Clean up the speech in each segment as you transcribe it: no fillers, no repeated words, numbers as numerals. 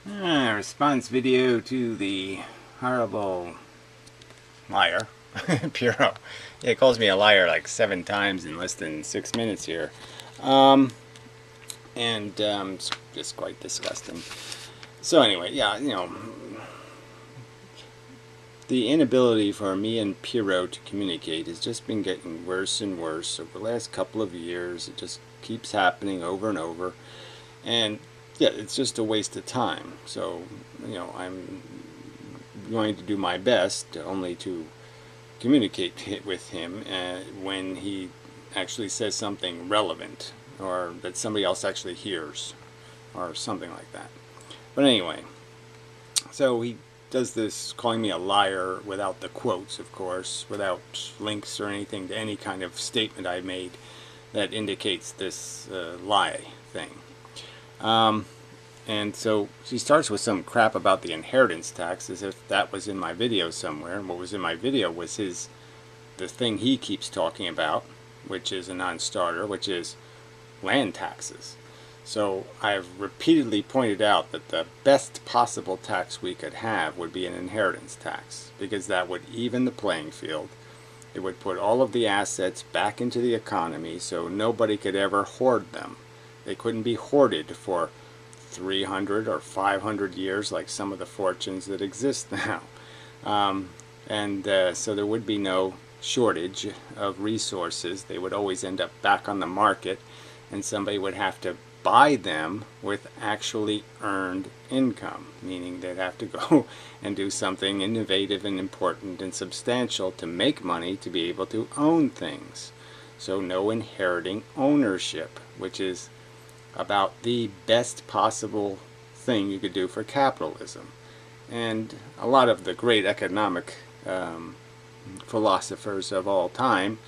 Response video to the horrible liar, Fyrrho. Yeah, he calls me a liar like 7 times in less than 6 minutes here. It's just quite disgusting. So anyway, yeah, the inability for me and Fyrrho to communicate has just been getting worse and worse over the last couple of years. It just keeps happening over and over. And yeah, it's just a waste of time. So, I'm going to do my best only to communicate with him when he actually says something relevant or that somebody else actually hears or something like that. But anyway, so he does this calling me a liar without the quotes, of course, without links or anything to any kind of statement I made that indicates this lie thing. And so she starts with some crap about the inheritance tax as if that was in my video somewhere. And what was in my video was the thing he keeps talking about, which is a non-starter, which is land taxes. So I've repeatedly pointed out that the best possible tax we could have would be an inheritance tax, because that would even the playing field. It would put all of the assets back into the economy so nobody could ever hoard them. They couldn't be hoarded for 300 or 500 years like some of the fortunes that exist now. So there would be no shortage of resources. They would always end up back on the market, and somebody would have to buy them with actually earned income, meaning they'd have to go and do something innovative and important and substantial to make money to be able to own things. So no inheriting ownership, which is about the best possible thing you could do for capitalism. And a lot of the great economic philosophers of all time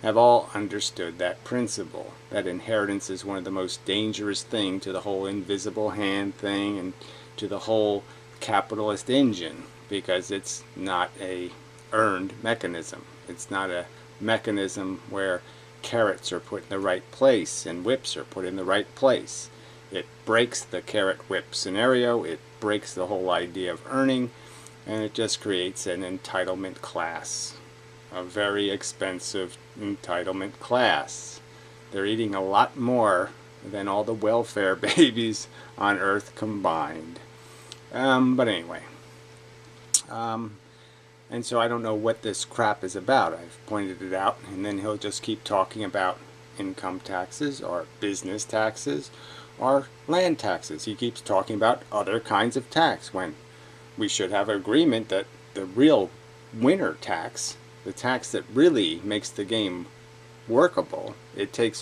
have all understood that principle, that inheritance is one of the most dangerous things to the whole invisible hand thing and to the whole capitalist engine, because it's not a earned mechanism. It's not a mechanism where carrots are put in the right place and whips are put in the right place. It breaks the carrot whip scenario, it breaks the whole idea of earning, and it just creates an entitlement class. A very expensive entitlement class. They're eating a lot more than all the welfare babies on earth combined. But anyway. And so I don't know what this crap is about. I've pointed it out, and then he'll just keep talking about income taxes or business taxes or land taxes. He keeps talking about other kinds of tax when we should have agreement that the real winner tax, the tax that really makes the game workable, it takes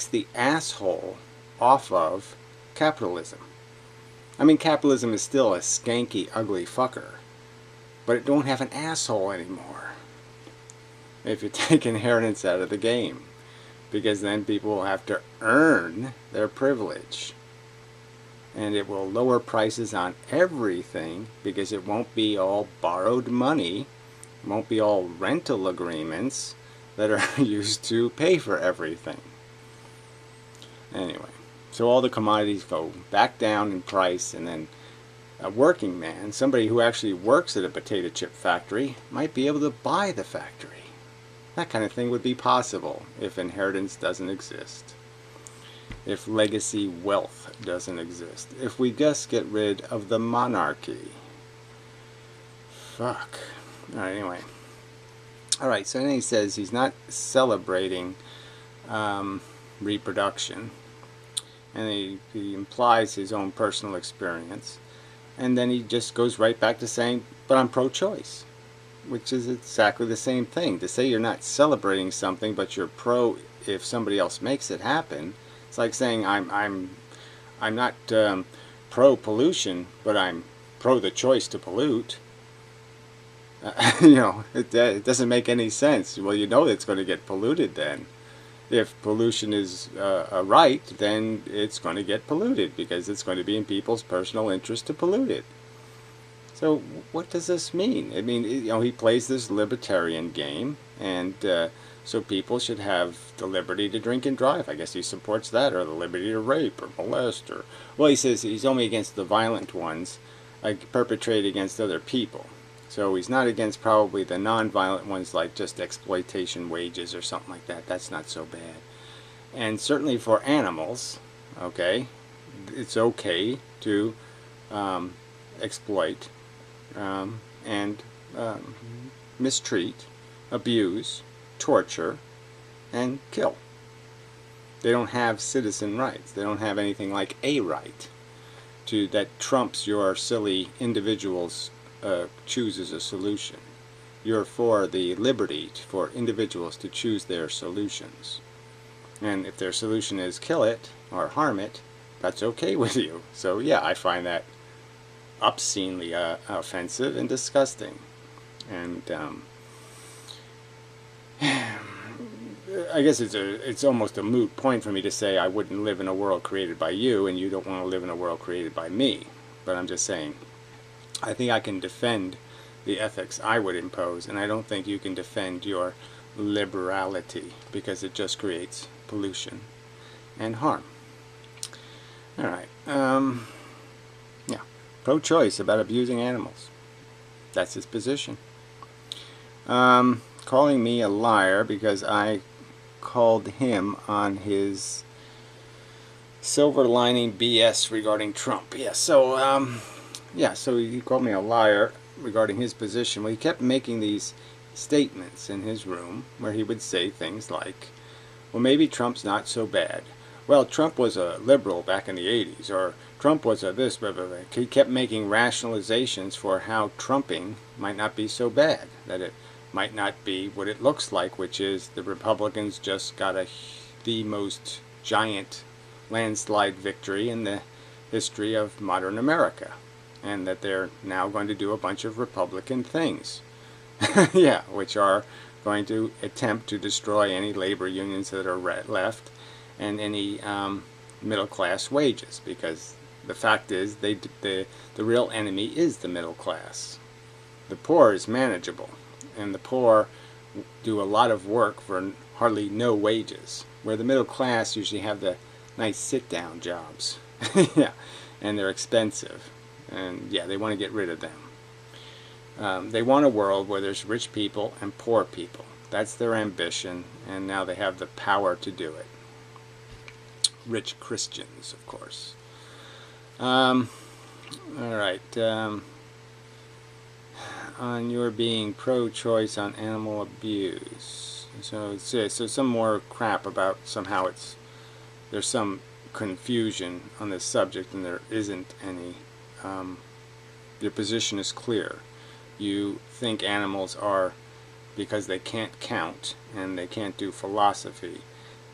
the asshole off of capitalism. I mean, capitalism is still a skanky, ugly fucker, but it don't have an asshole anymore if you take inheritance out of the game, because then people will have to earn their privilege, and it will lower prices on everything because it won't be all borrowed money, it won't be all rental agreements that are used to pay for everything. Anyway, so all the commodities go back down in price, and then a working man, somebody who actually works at a potato chip factory, might be able to buy the factory. That kind of thing would be possible if inheritance doesn't exist. If legacy wealth doesn't exist. If we just get rid of the monarchy. Fuck. Alright, anyway. Alright, so then he says he's not celebrating reproduction. And he implies his own personal experience. And then he just goes right back to saying, but I'm pro-choice, which is exactly the same thing. To say you're not celebrating something, but you're pro if somebody else makes it happen, it's like saying I'm not pro-pollution, but I'm pro the choice to pollute. It doesn't make any sense. Well, you know it's going to get polluted then. If pollution is a right, then it's going to get polluted because it's going to be in people's personal interest to pollute it. So what does this mean? I mean, you know, he plays this libertarian game, and so people should have the liberty to drink and drive. I guess he supports that, or the liberty to rape or molest, or well, he says he's only against the violent ones, like perpetrated against other people. So he's not against probably the non-violent ones, like just exploitation wages or something like that. That's not so bad. And certainly for animals, okay, it's okay to exploit and mistreat, abuse, torture, and kill. They don't have citizen rights. They don't have anything like a right to that trumps your silly individuals chooses a solution. You're for the liberty for individuals to choose their solutions. And if their solution is kill it or harm it, that's okay with you. So yeah, I find that obscenely offensive and disgusting. And I guess it's almost a moot point for me to say I wouldn't live in a world created by you, and you don't want to live in a world created by me. But I'm just saying, I think I can defend the ethics I would impose, and I don't think you can defend your liberality, because it just creates pollution and harm. Alright, yeah, pro-choice about abusing animals. That's his position. Calling me a liar because I called him on his silver lining BS regarding Trump. Yeah, so so he called me a liar regarding his position. Well, he kept making these statements in his room where he would say things like, well, maybe Trump's not so bad. Well, Trump was a liberal back in the 80s, or Trump was a this, blah, blah, blah. He kept making rationalizations for how Trumping might not be so bad, that it might not be what it looks like, which is the Republicans just got the most giant landslide victory in the history of modern America, and that they're now going to do a bunch of Republican things. Yeah, which are going to attempt to destroy any labor unions that are left and any middle class wages, because the fact is the real enemy is the middle class. The poor is manageable, and the poor do a lot of work for hardly no wages, where the middle class usually have the nice sit-down jobs. Yeah, and they're expensive, and yeah, they want to get rid of them. They want a world where there's rich people and poor people. That's their ambition, and now they have the power to do it. Rich Christians, of course. Alright, on your being pro-choice on animal abuse. So some more crap about somehow there's some confusion on this subject, and there isn't any. Your position is clear. You think animals are, because they can't count and they can't do philosophy,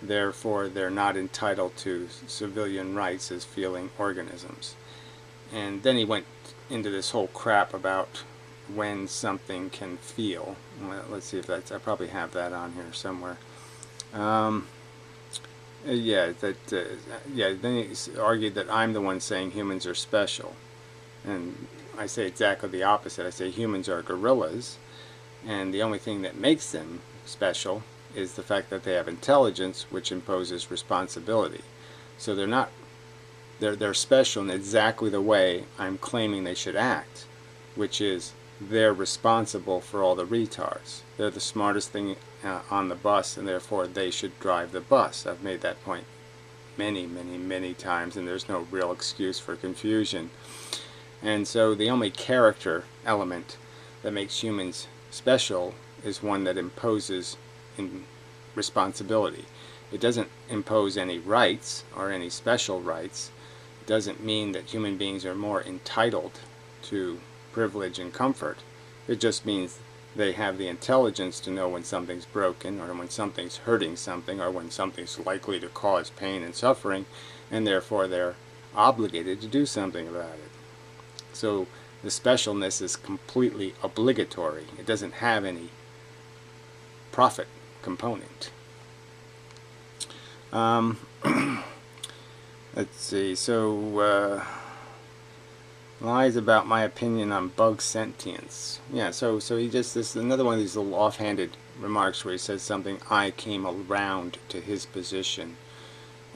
therefore they're not entitled to civilian rights as feeling organisms. And then he went into this whole crap about when something can feel. Well, let's see if that's, I probably have that on here somewhere. Yeah, then he argued that I'm the one saying humans are special. And I say exactly the opposite. I say humans are gorillas, and the only thing that makes them special is the fact that they have intelligence, which imposes responsibility. So they're special in exactly the way I'm claiming they should act, which is they're responsible for all the retards. They're the smartest thing on the bus, and therefore they should drive the bus. I've made that point many times, and there's no real excuse for confusion. And so the only character element that makes humans special is one that imposes responsibility. It doesn't impose any rights or any special rights. It doesn't mean that human beings are more entitled to privilege and comfort. It just means they have the intelligence to know when something's broken, or when something's hurting something, or when something's likely to cause pain and suffering, and therefore they're obligated to do something about it. So the specialness is completely obligatory. It doesn't have any profit component. Let's see, so Lies about my opinion on bug sentience. Yeah, so he just, this is another one of these little offhanded remarks where he says something, I came around to his position,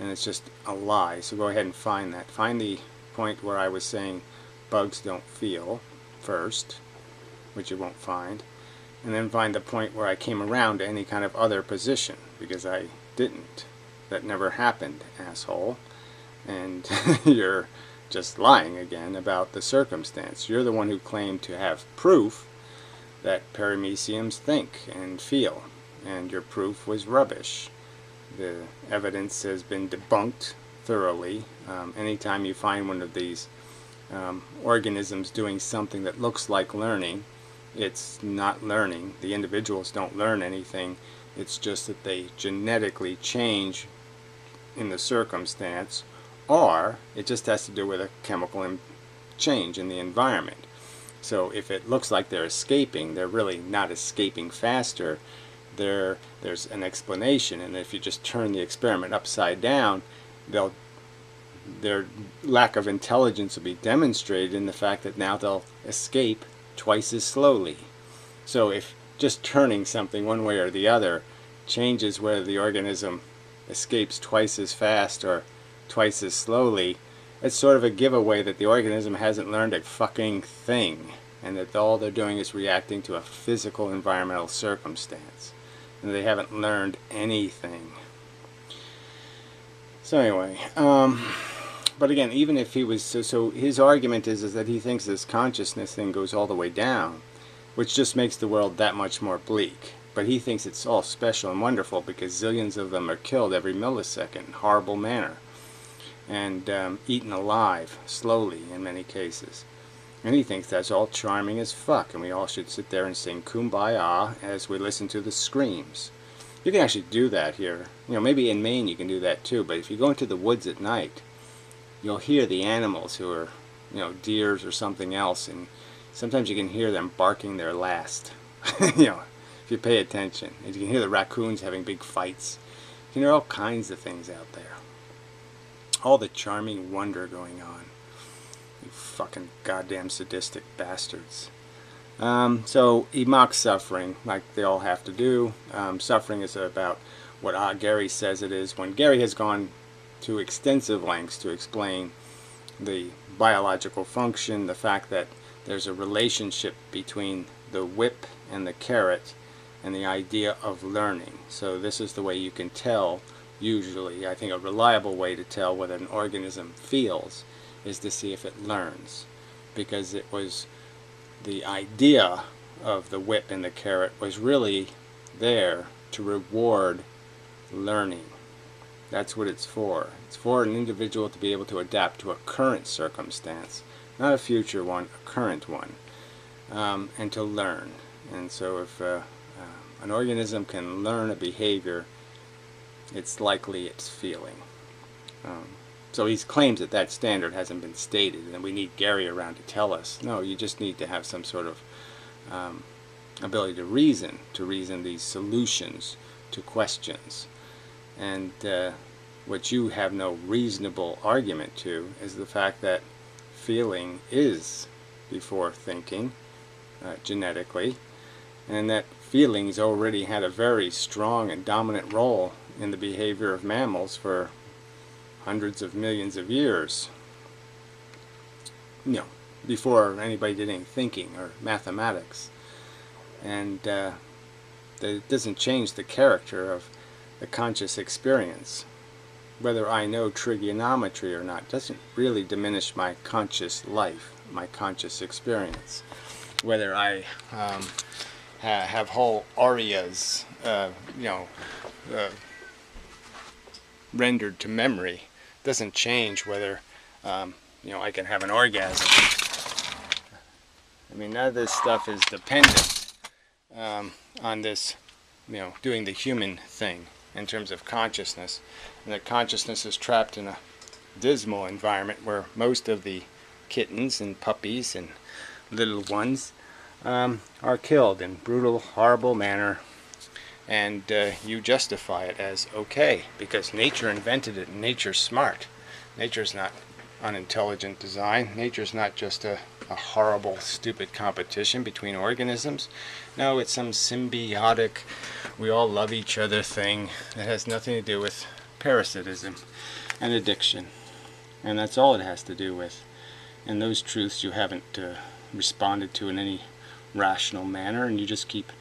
and it's just a lie. So go ahead and find that. Find the point where I was saying bugs don't feel first, which you won't find, and then find the point where I came around to any kind of other position, because I didn't. That never happened, asshole. And you're just lying again about the circumstance. You're the one who claimed to have proof that parameciums think and feel, and your proof was rubbish. The evidence has been debunked thoroughly. Anytime you find one of these organisms doing something that looks like learning, it's not learning. The individuals don't learn anything. It's just that they genetically change in the circumstance, or it just has to do with a chemical change in the environment. So if it looks like they're escaping, they're really not escaping faster. There's an explanation, and if you just turn the experiment upside down, their lack of intelligence will be demonstrated in the fact that now they'll escape twice as slowly. So if just turning something one way or the other changes whether the organism escapes twice as fast or twice as slowly, it's sort of a giveaway that the organism hasn't learned a fucking thing, and that all they're doing is reacting to a physical environmental circumstance, and they haven't learned anything. So anyway, but again, even if he was, so his argument is that he thinks this consciousness thing goes all the way down, which just makes the world that much more bleak. But he thinks it's all special and wonderful because zillions of them are killed every millisecond in horrible manner, and eaten alive, slowly in many cases. And he thinks that's all charming as fuck, and we all should sit there and sing Kumbaya as we listen to the screams. You can actually do that here. You know, maybe in Maine you can do that too, but if you go into the woods at night, you'll hear the animals who are, you know, deers or something else, and sometimes you can hear them barking their last. You know, if you pay attention. And you can hear the raccoons having big fights. You can hear all kinds of things out there. All the charming wonder going on. You fucking goddamn sadistic bastards. So he mocks suffering, like they all have to do. Suffering is about what Gary says it is, when Gary has gone to extensive lengths to explain the biological function, the fact that there's a relationship between the whip and the carrot, and the idea of learning. So this is the way you can tell, usually, I think a reliable way to tell whether an organism feels is to see if it learns. Because it was the idea of the whip and the carrot was really there to reward learning. That's what it's for. It's for an individual to be able to adapt to a current circumstance, not a future one, a current one, and to learn. And so if an organism can learn a behavior, it's likely it's feeling. So he claims that that standard hasn't been stated, and we need Gary around to tell us. No, you just need to have some sort of ability to reason these solutions to questions. And what you have no reasonable argument to is the fact that feeling is before thinking, genetically, and that feelings already had a very strong and dominant role in the behavior of mammals for hundreds of millions of years. You know, before anybody did any thinking or mathematics. And that it doesn't change the character of the conscious experience. Whether I know trigonometry or not doesn't really diminish my conscious life, my conscious experience. Whether I have whole arias, rendered to memory, doesn't change whether I can have an orgasm. I mean, none of this stuff is dependent on this, doing the human thing in terms of consciousness, and that consciousness is trapped in a dismal environment where most of the kittens and puppies and little ones are killed in brutal, horrible manner, and you justify it as okay because nature invented it and nature's smart. Nature's not unintelligent design. Nature's not just a horrible, stupid competition between organisms. No, it's some symbiotic, we all love each other thing that has nothing to do with parasitism and addiction. And that's all it has to do with. And those truths you haven't responded to in any rational manner, and you just keep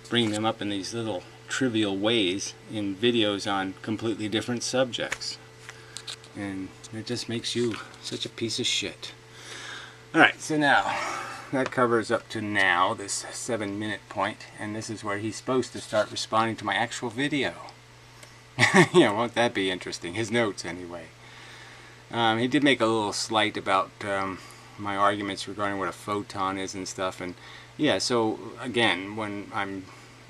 bringing them up in these little trivial ways in videos on completely different subjects. And it just makes you such a piece of shit. Alright, so now that covers up to now, this 7-minute point, and this is where he's supposed to start responding to my actual video. Yeah, won't that be interesting? His notes, anyway. He did make a little slight about my arguments regarding what a photon is and stuff, and yeah, so again,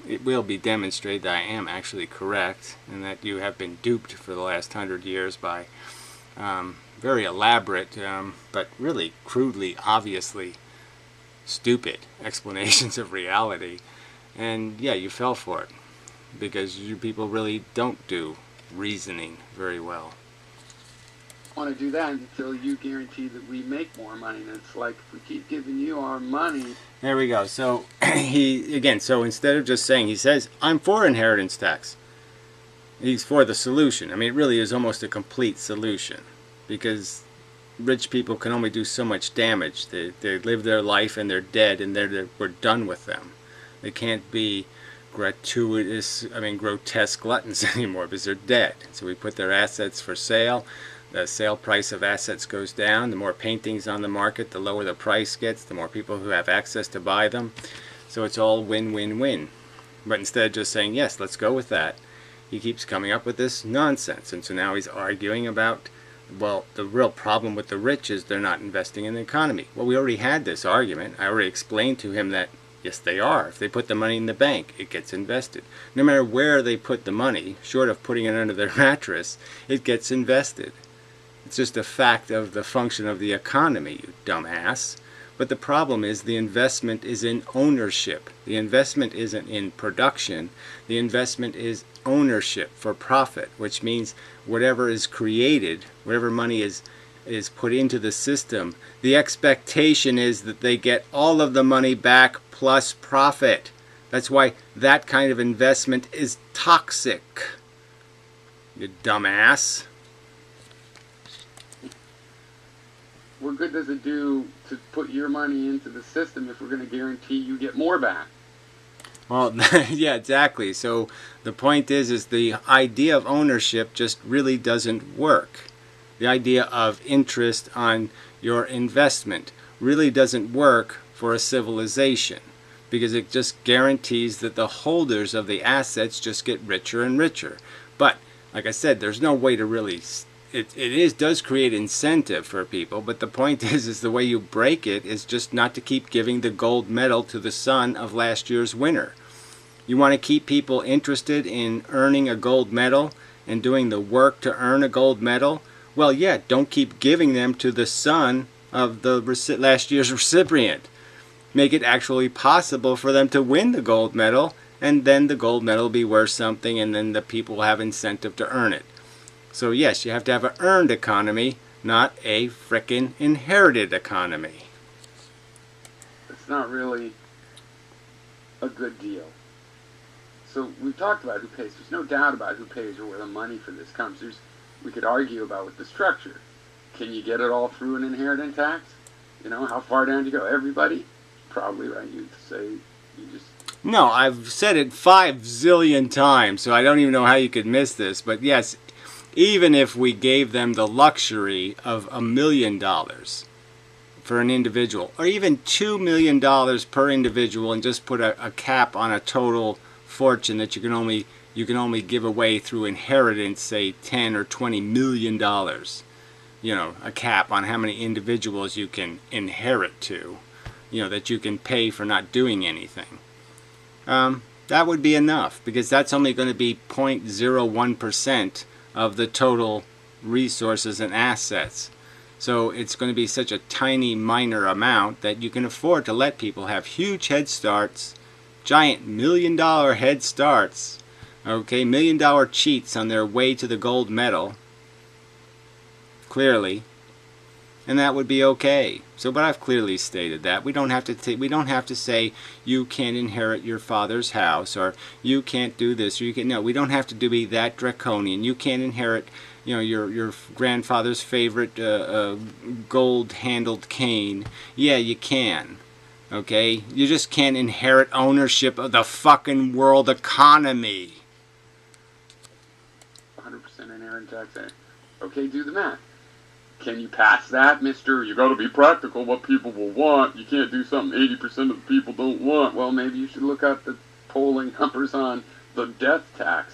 it will be demonstrated that I am actually correct, and that you have been duped for the last 100 years by very elaborate, but really crudely, obviously stupid explanations of reality. And yeah, you fell for it, because you people really don't do reasoning very well. Want to do that until you guarantee that we make more money. And it's like, if we keep giving you our money. There we go. So so instead of just saying, he says, I'm for inheritance tax. He's for the solution. I mean, it really is almost a complete solution, because rich people can only do so much damage. They live their life and they're dead, and we're done with them. They can't be grotesque gluttons anymore, because they're dead. So we put their assets for sale. The sale price of assets goes down. The more paintings on the market, the lower the price gets, the more people who have access to buy them. So it's all win-win-win. But instead of just saying, yes, let's go with that, he keeps coming up with this nonsense. And so now he's arguing about, well, the real problem with the rich is they're not investing in the economy. Well, we already had this argument. I already explained to him that, yes, they are. If they put the money in the bank, it gets invested. No matter where they put the money, short of putting it under their mattress, it gets invested. It's just a fact of the function of the economy, you dumbass. But the problem is the investment is in ownership. The investment isn't in production. The investment is ownership for profit, which means whatever is created, whatever money is put into the system, the expectation is that they get all of the money back plus profit. That's why that kind of investment is toxic, you dumbass. What good does it do to put your money into the system if we're going to guarantee you get more back? Well, yeah, exactly. So the point is the idea of ownership just really doesn't work. The idea of interest on your investment really doesn't work for a civilization, because it just guarantees that the holders of the assets just get richer and richer. But like I said, there's no way to really does create incentive for people, but the point is the way you break it is just not to keep giving the gold medal to the son of last year's winner. You want to keep people interested in earning a gold medal and doing the work to earn a gold medal? Well, yeah, don't keep giving them to the son of the last year's recipient. Make it actually possible for them to win the gold medal, and then the gold medal will be worth something, and then the people will have incentive to earn it. So yes, you have to have an earned economy, not a frickin' inherited economy. It's not really a good deal. So we've talked about who pays. There's no doubt about who pays or where the money for this comes. We could argue about with the structure. Can you get it all through an inheritance tax? You know, how far down do you go? Everybody? Probably, right? You'd say you just... No, I've said it 5 zillion times, so I don't even know how you could miss this. But yes, even if we gave them the luxury of $1 million for an individual, or even $2 million per individual, and just put a cap on a total fortune that you can only give away through inheritance, say $10 or $20 million, you know, a cap on how many individuals you can inherit to, you know, that you can pay for not doing anything. That would be enough, because that's only going to be 0.01% of the total resources and assets. So it's going to be such a tiny, minor amount that you can afford to let people have huge head starts, giant $1 million head starts, okay, $1 million cheats on their way to the gold medal, clearly, and that would be okay. So, but I've clearly stated that we don't have to say you can't inherit your father's house, or you can't do this, or you can. No, we don't have to be that draconian. You can't inherit, your grandfather's favorite gold-handled cane. Yeah, you can. Okay, you just can't inherit ownership of the fucking world economy. 100% inherent tax. Okay, do the math. Can you pass that, mister? You gotta be practical, what people will want. You can't do something 80% of the people don't want. Well, maybe you should look up the polling numbers on the death tax.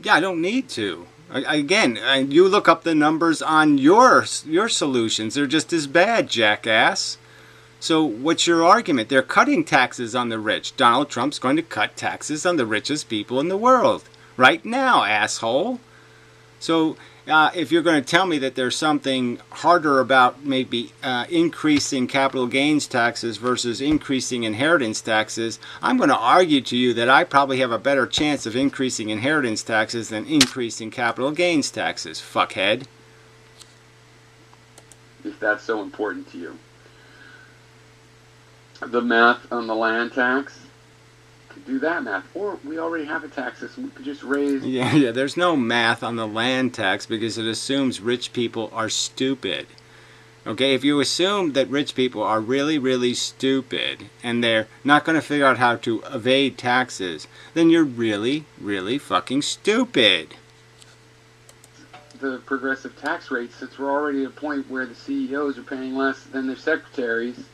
Yeah, I don't need to. Again, you look up the numbers on your solutions. They're just as bad, jackass. So what's your argument? They're cutting taxes on the rich. Donald Trump's going to cut taxes on the richest people in the world. Right now, asshole. So if you're going to tell me that there's something harder about maybe increasing capital gains taxes versus increasing inheritance taxes, I'm going to argue to you that I probably have a better chance of increasing inheritance taxes than increasing capital gains taxes, fuckhead. If that's so important to you. The math on the land tax, could do that math. Or we already have a tax system. We could just raise... Yeah, there's no math on the land tax because it assumes rich people are stupid. Okay, if you assume that rich people are really, really stupid and they're not going to figure out how to evade taxes, then you're really, really fucking stupid. The progressive tax rate, since we're already at a point where the CEOs are paying less than their secretaries,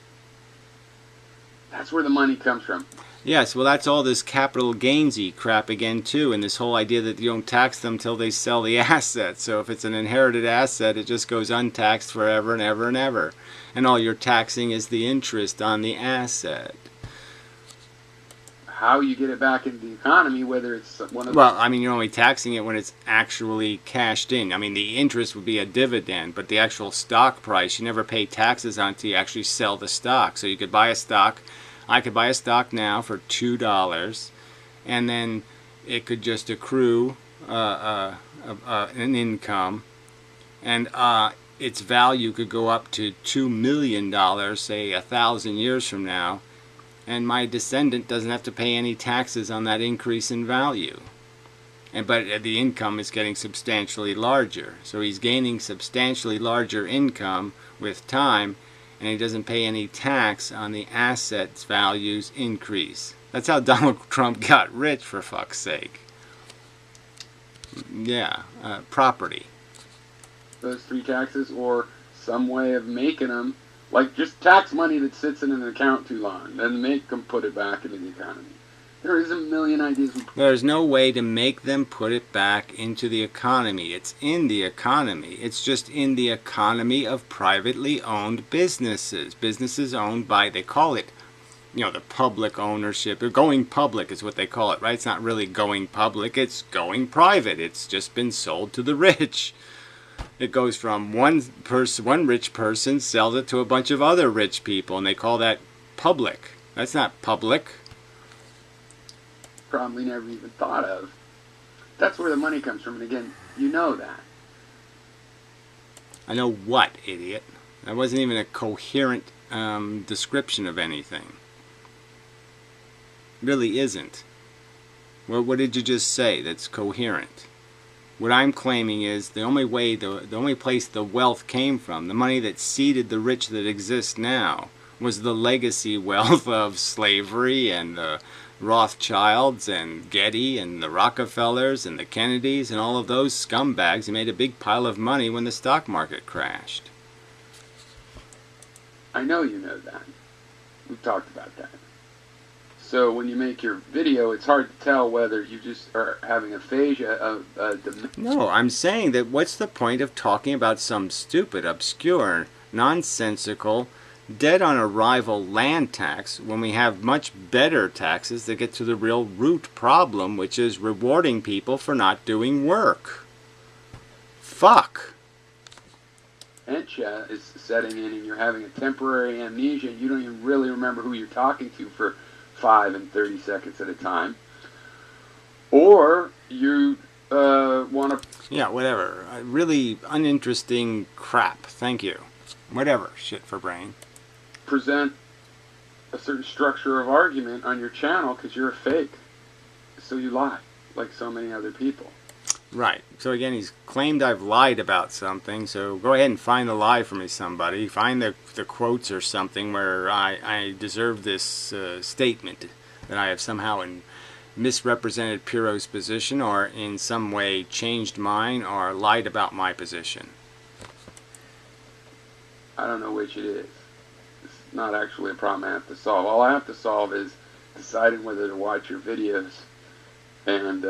that's where the money comes from. Yes, well, that's all this capital gainsy crap again, too, and this whole idea that you don't tax them till they sell the asset. So if it's an inherited asset, it just goes untaxed forever and ever and ever. And all you're taxing is the interest on the asset. How you get it back into the economy, whether it's one of Well, I mean, you're only taxing it when it's actually cashed in. I mean, the interest would be a dividend, but the actual stock price, you never pay taxes on until you actually sell the stock. So you could buy a stock. I could buy a stock now for $2, and then it could just accrue an income, and its value could go up to $2 million, say 1,000 years from now, and my descendant doesn't have to pay any taxes on that increase in value. But the income is getting substantially larger, so he's gaining substantially larger income with time, and he doesn't pay any tax on the assets values increase. That's how Donald Trump got rich, for fuck's sake. Yeah, property. those three taxes, or some way of making them, like just tax money that sits in an account too long, then make them put it back into the economy. There is a million ideas. There's no way to make them put it back into the economy. It's in the economy. It's just in the economy of privately owned businesses. Businesses owned by, they call it, the public ownership. Or going public is what they call it, right? It's not really going public. It's going private. It's just been sold to the rich. It goes from one rich person sells it to a bunch of other rich people, and they call that public. That's not public. Probably never even thought of. That's where the money comes from, and again, you know that. I know what, idiot? That wasn't even a coherent description of anything. It really isn't. Well, what did you just say that's coherent? What I'm claiming is the only way, the only place the wealth came from, the money that seeded the rich that exists now, was the legacy wealth of slavery and the Rothschilds and Getty and the Rockefellers and the Kennedys and all of those scumbags who made a big pile of money when the stock market crashed. I know you know that. We've talked about that. So when you make your video, it's hard to tell whether you just are having aphasia of... No, I'm saying that what's the point of talking about some stupid, obscure, nonsensical, dead-on-arrival land tax when we have much better taxes that get to the real root problem, which is rewarding people for not doing work. Fuck. Dementia is setting in and you're having a temporary amnesia and you don't even really remember who you're talking to for 5 and 30 seconds at a time. Or you want to... Yeah, whatever. Really uninteresting crap. Thank you. Whatever. Shit for brain. Present a certain structure of argument on your channel because you're a fake. So you lie, like so many other people. Right. So again, he's claimed I've lied about something, so go ahead and find the lie for me, somebody. Find the quotes or something where I deserve this statement that I have somehow misrepresented Fyrrho's position or in some way changed mine or lied about my position. I don't know which it is. It's not actually a problem I have to solve. All I have to solve is deciding whether to watch your videos and,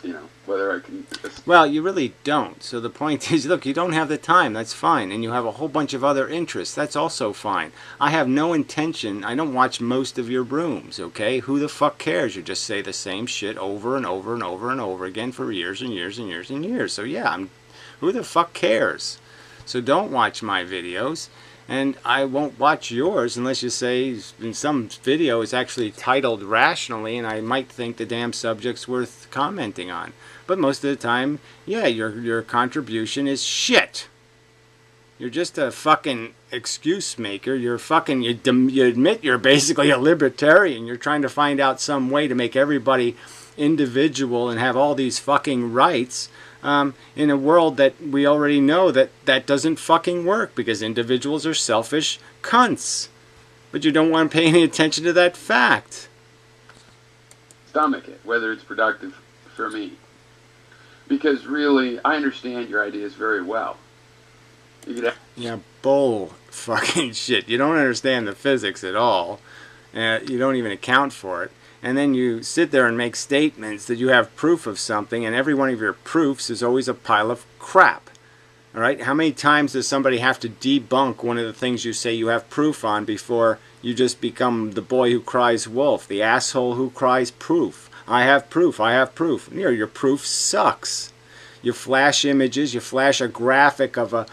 you know, whether I can... Well, you really don't. So the point is, look, you don't have the time. That's fine. And you have a whole bunch of other interests. That's also fine. I have no intention. I don't watch most of your rooms, okay? Who the fuck cares? You just say the same shit over and over and over and over again for years and years and years and years. So yeah, who the fuck cares? So don't watch my videos. And I won't watch yours unless you say in some video it's actually titled rationally and I might think the damn subject's worth commenting on. But most of the time, yeah, your contribution is shit. You're just a fucking excuse maker. You're fucking, you admit you're basically a libertarian. You're trying to find out some way to make everybody individual and have all these fucking rights. In a world that we already know that doesn't fucking work because individuals are selfish cunts. But you don't want to pay any attention to that fact. Stomach it, whether it's productive for me. Because really, I understand your ideas very well. Yeah, bull fucking shit. You don't understand the physics at all. You don't even account for it. And then you sit there and make statements that you have proof of something, and every one of your proofs is always a pile of crap. All right? How many times does somebody have to debunk one of the things you say you have proof on before you just become the boy who cries wolf, the asshole who cries proof? I have proof, I have proof. Your proof sucks. You flash images, you flash a graphic of a,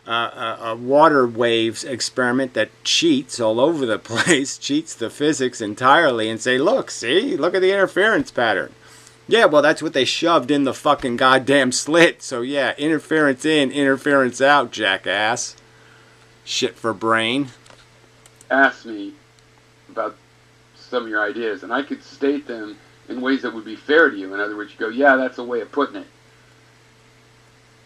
a water waves experiment that cheats all over the place, cheats the physics entirely, and say, look, see? Look at the interference pattern. Yeah, well, that's what they shoved in the fucking goddamn slit. So, yeah, interference in, interference out, jackass. Shit for brain. Ask me about some of your ideas, and I could state them in ways that would be fair to you. In other words, you go, yeah, that's a way of putting it.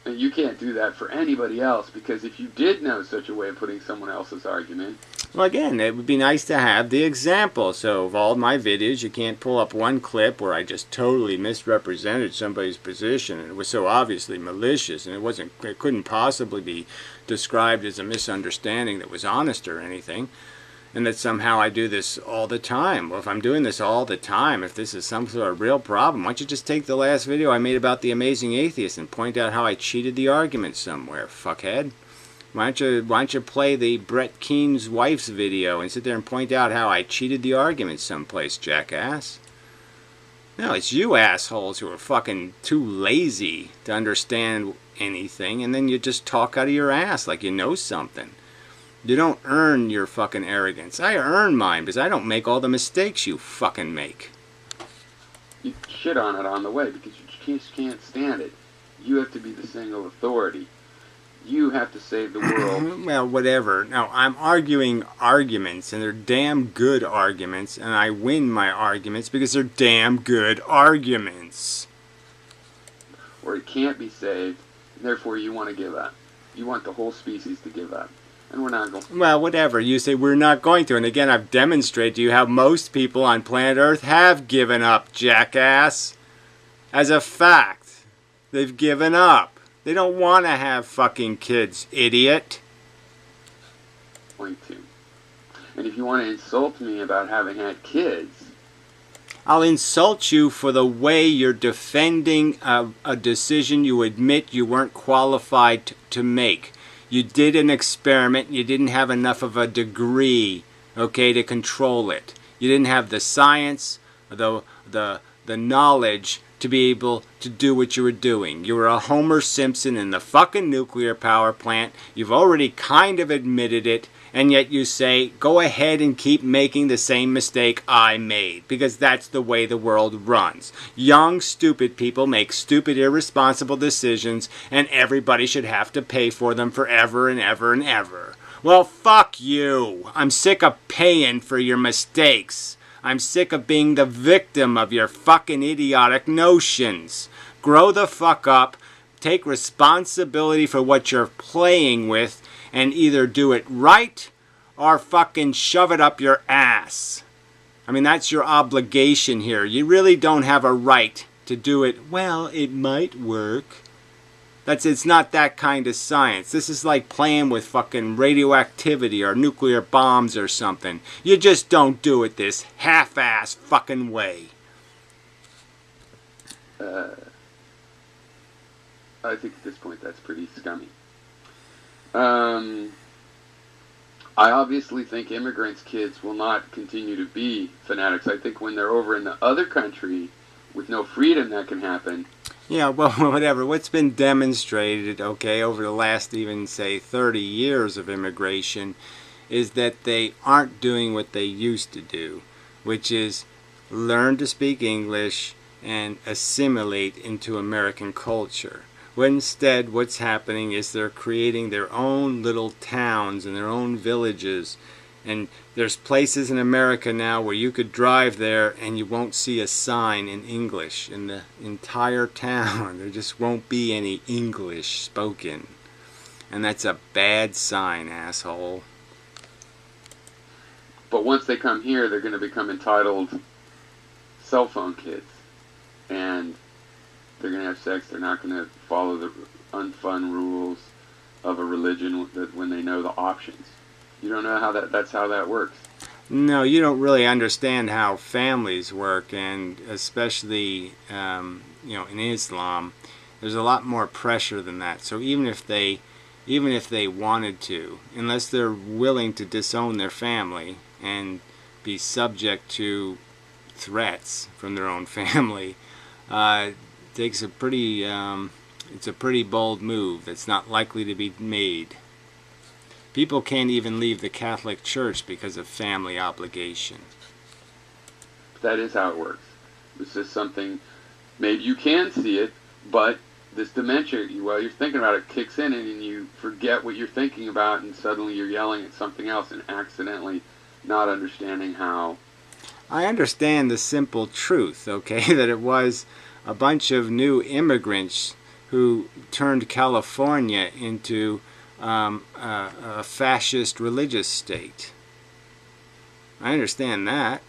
And you can't do that for anybody else, because if you did know such a way of putting someone else's argument... Well, again, it would be nice to have the example. So, of all my videos, you can't pull up one clip where I just totally misrepresented somebody's position, and it was so obviously malicious, and it couldn't possibly be described as a misunderstanding that was honest or anything. And that somehow I do this all the time. Well, if I'm doing this all the time, if this is some sort of real problem, why don't you just take the last video I made about the amazing atheist and point out how I cheated the argument somewhere, fuckhead? Why don't you play the Brett Keene's wife's video and sit there and point out how I cheated the argument someplace, jackass? No, it's you assholes who are fucking too lazy to understand anything, and then you just talk out of your ass like you know something. You don't earn your fucking arrogance. I earn mine because I don't make all the mistakes you fucking make. You shit on it on the way because you just can't stand it. You have to be the single authority. You have to save the world. Well, whatever. No, I'm arguing arguments, and they're damn good arguments, and I win my arguments because they're damn good arguments. Or it can't be saved, and therefore you want to give up. You want the whole species to give up. And we're not going to. Well, whatever. You say we're not going to. And again, I've demonstrated to you how most people on planet Earth have given up, jackass. As a fact, they've given up. They don't want to have fucking kids, idiot. Point two. And if you want to insult me about having had kids... I'll insult you for the way you're defending a decision you admit you weren't qualified to make. You did an experiment, you didn't have enough of a degree, okay, to control it. You didn't have the science, the knowledge to be able to do what you were doing. You were a Homer Simpson in the fucking nuclear power plant. You've already kind of admitted it, and yet you say, go ahead and keep making the same mistake I made, because that's the way the world runs. Young, stupid people make stupid, irresponsible decisions, and everybody should have to pay for them forever and ever and ever. Well, fuck you. I'm sick of paying for your mistakes. I'm sick of being the victim of your fucking idiotic notions. Grow the fuck up, take responsibility for what you're playing with, and either do it right or fucking shove it up your ass. I mean, that's your obligation here. You really don't have a right to do it, well, it might work. It's not that kind of science. This is like playing with fucking radioactivity or nuclear bombs or something. You just don't do it this half-ass fucking way. I think at this point that's pretty scummy. I obviously think immigrants' kids will not continue to be fanatics. I think when they're over in the other country with no freedom, that can happen. Yeah, well, whatever. What's been demonstrated, okay, over the last even, say, 30 years of immigration is that they aren't doing what they used to do, which is learn to speak English and assimilate into American culture. When instead, what's happening is they're creating their own little towns and their own villages. And there's places in America now where you could drive there and you won't see a sign in English in the entire town. There just won't be any English spoken. And that's a bad sign, asshole. But once they come here, they're going to become entitled cell phone kids. And they're going to have sex. They're not going to follow the unfun rules of a religion when they know the options. You don't know how that's how that works. No, you don't really understand how families work, and especially in Islam, there's a lot more pressure than that. So even if they wanted to, unless they're willing to disown their family and be subject to threats from their own family, takes a pretty it's a pretty bold move that's not likely to be made. People can't even leave the Catholic Church because of family obligation. That is how it works. This is something, maybe you can see it, but this dementia, while you're thinking about it, kicks in and you forget what you're thinking about, and suddenly you're yelling at something else and accidentally not understanding how. I understand the simple truth, okay, that it was a bunch of new immigrants who turned California into a fascist religious state. I understand that.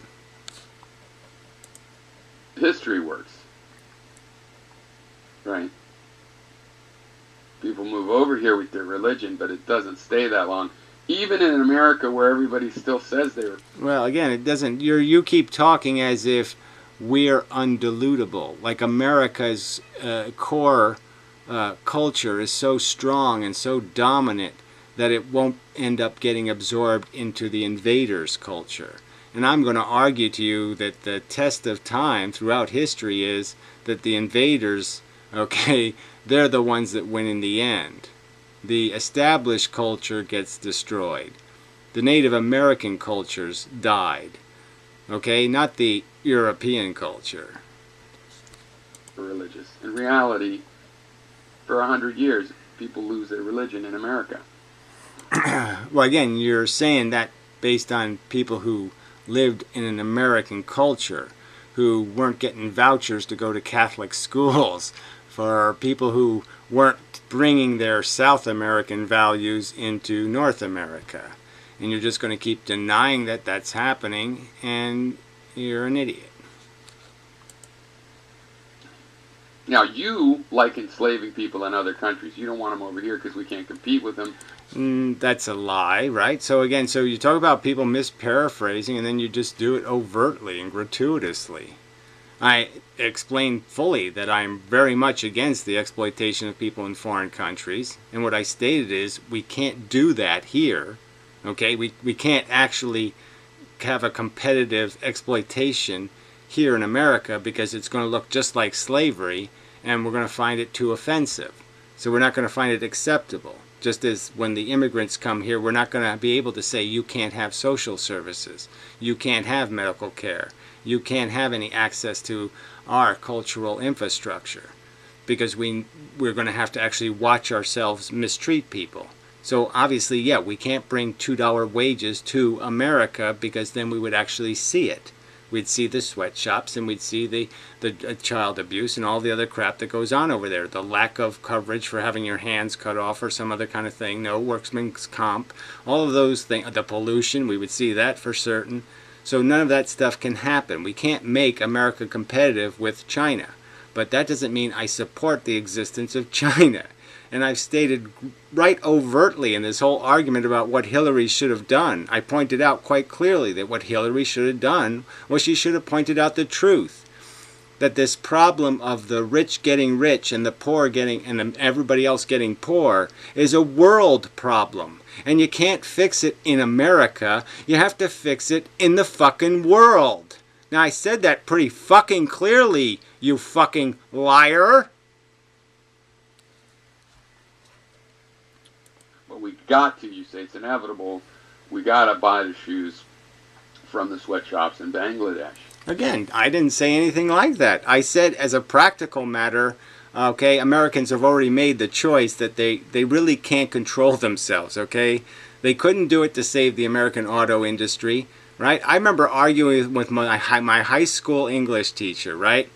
History works. Right? People move over here with their religion, but it doesn't stay that long. Even in America, where everybody still says they're... Well, again, it doesn't... You keep talking as if we're undilutable. Like America's core culture is so strong and so dominant that it won't end up getting absorbed into the invaders' culture. And I'm going to argue to you that the test of time throughout history is that the invaders, okay, they're the ones that win in the end. The established culture gets destroyed. The Native American cultures died. Okay, not the European culture. Religious. In reality, for 100 years, people lose their religion in America. Well, again, you're saying that based on people who lived in an American culture, who weren't getting vouchers to go to Catholic schools, for people who weren't bringing their South American values into North America. And you're just going to keep denying that that's happening, and you're an idiot. Now, you like enslaving people in other countries. You don't want them over here because we can't compete with them. That's a lie, right? So again, so you talk about people misparaphrasing, and then you just do it overtly and gratuitously. I explained fully that I'm very much against the exploitation of people in foreign countries, and what I stated is we can't do that here. Okay, we can't actually have a competitive exploitation here in America because it's going to look just like slavery and we're going to find it too offensive. So we're not going to find it acceptable. Just as when the immigrants come here, we're not going to be able to say you can't have social services, you can't have medical care, you can't have any access to our cultural infrastructure, because we're going to have to actually watch ourselves mistreat people. So obviously, yeah, we can't bring $2 wages to America because then we would actually see it. We'd see the sweatshops and we'd see the child abuse and all the other crap that goes on over there. The lack of coverage for having your hands cut off or some other kind of thing. No workman's comp. All of those things. The pollution, we would see that for certain. So none of that stuff can happen. We can't make America competitive with China. But that doesn't mean I support the existence of China. And I've stated right overtly in this whole argument about what Hillary should have done. I pointed out quite clearly that what Hillary should have done was she should have pointed out the truth. That this problem of the rich getting rich and the poor getting, and everybody else getting poor is a world problem. And you can't fix it in America. You have to fix it in the fucking world. Now I said that pretty fucking clearly, you fucking liar. We got to, you say it's inevitable, we got to buy the shoes from the sweatshops in Bangladesh. Again, I didn't say anything like that. I said as a practical matter, okay, Americans have already made the choice that they really can't control themselves, okay? They couldn't do it to save the American auto industry, right? I remember arguing with my high school English teacher, right?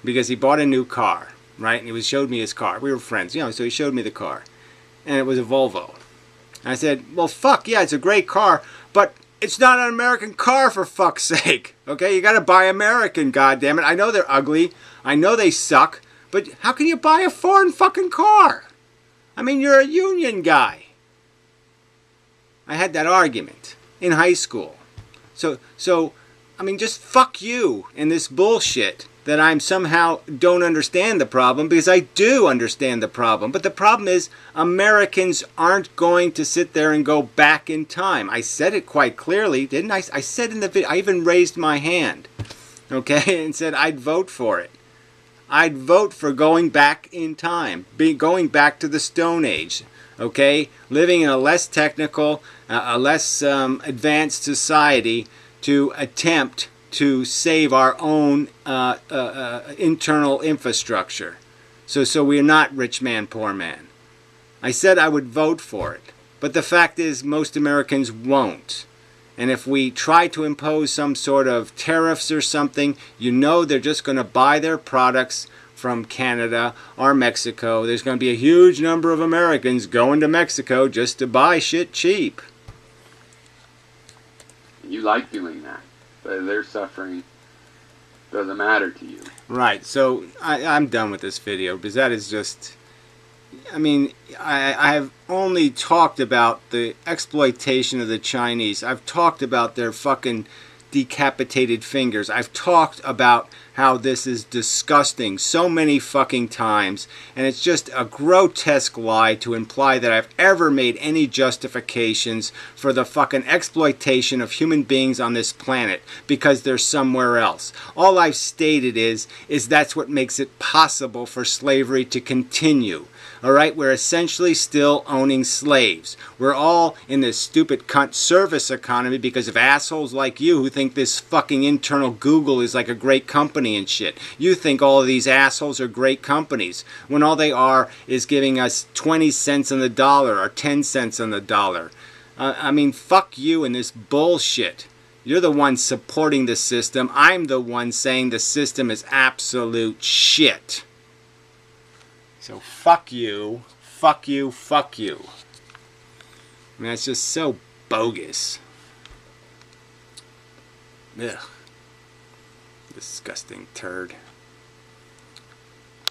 Because he bought a new car, right? And he showed me his car. We were friends, you know, so he showed me the car. And it was a Volvo. I said, well, fuck, yeah, it's a great car, but it's not an American car, for fuck's sake. Okay, you got to buy American, goddammit. I know they're ugly. I know they suck. But how can you buy a foreign fucking car? I mean, you're a union guy. I had that argument in high school. So I mean, just fuck you and this bullshit that I'm somehow don't understand the problem, because I do understand the problem. But the problem is Americans aren't going to sit there and go back in time. I said it quite clearly, didn't I? I said in the video, I even raised my hand, okay, and said I'd vote for it. I'd vote for going back in time, going back to the Stone Age, okay, living in a less technical, a less advanced society to attempt to save our own internal infrastructure. So we're not rich man, poor man. I said I would vote for it. But the fact is most Americans won't. And if we try to impose some sort of tariffs or something, you know they're just going to buy their products from Canada or Mexico. There's going to be a huge number of Americans going to Mexico just to buy shit cheap. You like doing that. But their suffering doesn't matter to you. Right. So I'm done with this video because that is just... I mean, I've only talked about the exploitation of the Chinese. I've talked about their fucking decapitated fingers. I've talked about how this is disgusting so many fucking times, and it's just a grotesque lie to imply that I've ever made any justifications for the fucking exploitation of human beings on this planet because they're somewhere else. All I've stated is that's what makes it possible for slavery to continue. Alright, we're essentially still owning slaves. We're all in this stupid cunt service economy because of assholes like you who think this fucking internal Google is like a great company and shit. You think all of these assholes are great companies when all they are is giving us 20 cents on the dollar or 10 cents on the dollar. I mean, fuck you and this bullshit. You're the one supporting the system. I'm the one saying the system is absolute shit. So fuck you, fuck you, fuck you. I mean, that's just so bogus. Ugh. Disgusting turd.